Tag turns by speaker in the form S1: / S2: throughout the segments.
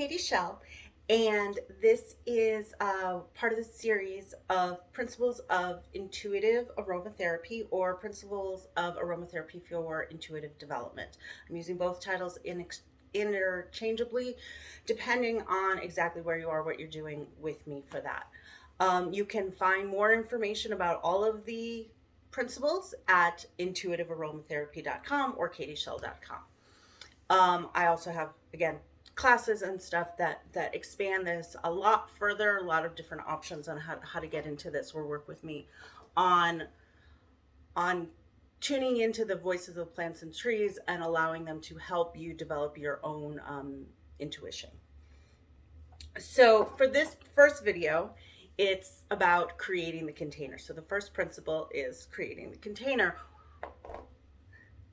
S1: Katie Shell, and this is part of the series of Principles of Intuitive Aromatherapy or Principles of Aromatherapy for Intuitive Development. I'm using both titles interchangeably depending on exactly where you are, what you're doing with me for that. You can find more information about all of the principles at intuitivearomatherapy.com or katieshell.com. I also have, again, classes and stuff that expand this a lot further, a lot of different options on how to get into this or work with me on on tuning into the voices of plants and trees and allowing them to help you develop your own intuition. So for this first video, it's about creating the container. So the first principle is creating the container.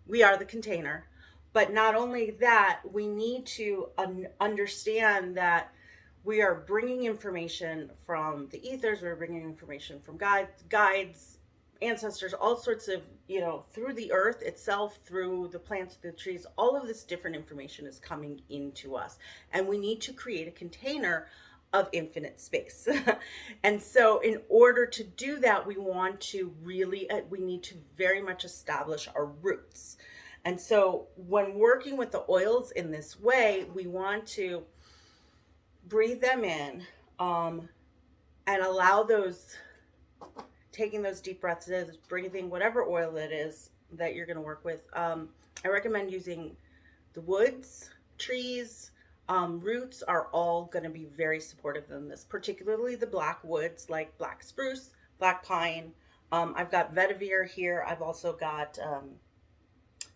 S1: We are the container. But not only that, we need to understand that we are bringing information from the ethers, we're bringing information from guides, ancestors, all sorts of, through the earth itself, through the plants, the trees, all of this different information is coming into us. And we need to create a container of infinite space. And so in order to do that, we need to very much establish our roots. And so when working with the oils in this way, we want to breathe them in and allow taking those deep breaths, breathing whatever oil it is that you're going to work with. I recommend using the woods, trees, roots are all going to be very supportive in this, particularly the black woods like black spruce, black pine. I've got vetiver here. I've also got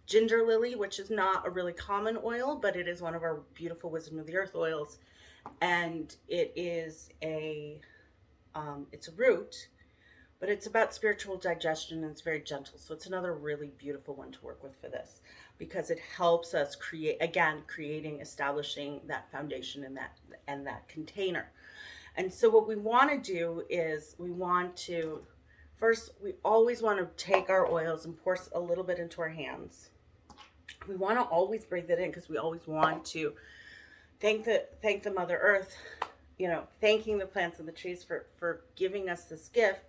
S1: ginger lily, which is not a really common oil, but it is one of our beautiful wisdom of the earth oils, and it is it's a root, but it's about spiritual digestion and it's very gentle. So it's another really beautiful one to work with for this because it helps us establishing that foundation and that container. And so what we want to do is we always want to take our oils and pour a little bit into our hands. We want to always breathe it in because we always want to thank the Mother Earth, thanking the plants and the trees for giving us this gift,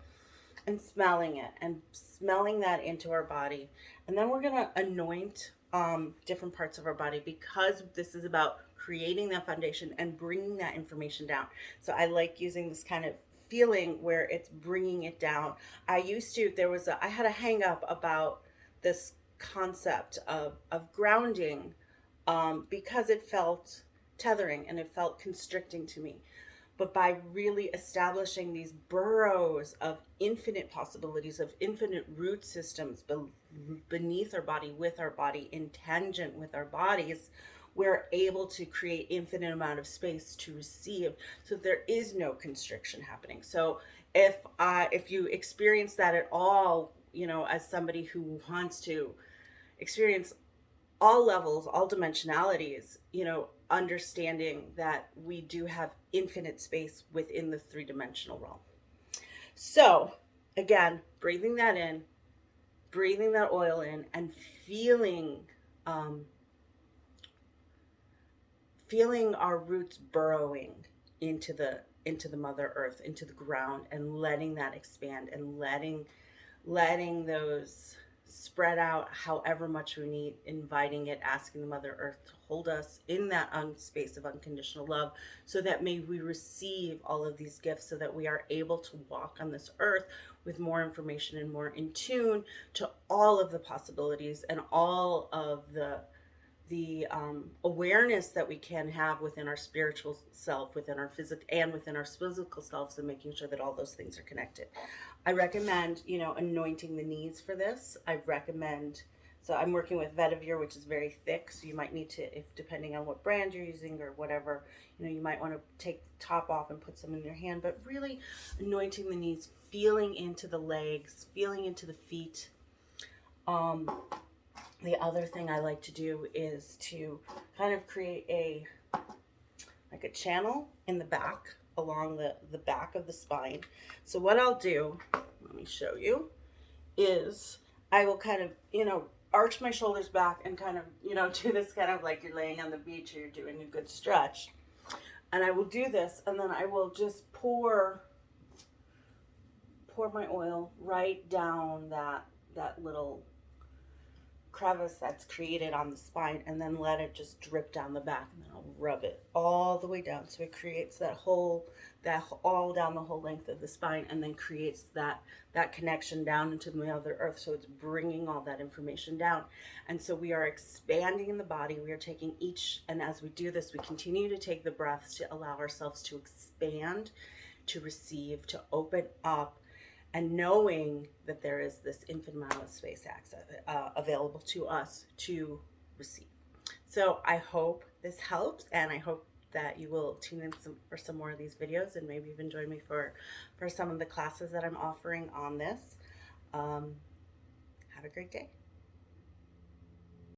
S1: and smelling it and smelling that into our body. And then we're going to anoint different parts of our body because this is about creating that foundation and bringing that information down. So I like using this kind of feeling where it's bringing it down. I had a hang up about this concept of grounding because it felt tethering and it felt constricting to me. But by really establishing these burrows of infinite possibilities, of infinite root systems beneath our body, with our body, in tangent with our bodies, we're able to create infinite amount of space to receive, so there is no constriction happening. So if you experience that at all, as somebody who wants to experience all levels, all dimensionalities, understanding that we do have infinite space within the three-dimensional realm. So again, breathing that in, breathing that oil in, and feeling our roots burrowing into the Mother Earth, into the ground, and letting that expand and letting those spread out however much we need, inviting it, asking the Mother Earth to hold us in that space of unconditional love, so that may we receive all of these gifts, so that we are able to walk on this earth with more information and more in tune to all of the possibilities and all of the awareness that we can have within our spiritual self, within our physical selves, and making sure that all those things are connected. I recommend, anointing the knees for this. So I'm working with vetiver, which is very thick. So you might need to, depending on what brand you're using or whatever, you might want to take the top off and put some in your hand, but really anointing the knees, feeling into the legs, feeling into the feet. The other thing I like to do is to kind of create a channel in the back, along the back of the spine. So what I'll do, let me show you, is I will kind of, arch my shoulders back and kind of, do this kind of like you're laying on the beach or you're doing a good stretch. And I will do this, and then I will just pour my oil right down that little crevice that's created on the spine, and then let it just drip down the back, and then I'll rub it all the way down so it creates that whole, that all down the whole length of the spine, and then creates that connection down into the Mother Earth. So it's bringing all that information down. And so we are expanding in the body. We are taking each, and as we do this, we continue to take the breaths to allow ourselves to expand, to receive, to open up, and knowing that there is this infinite amount of space access available to us to receive. So I hope this helps, and I hope that you will tune in for some more of these videos, and maybe even join me for some of the classes that I'm offering on this. Have a great day.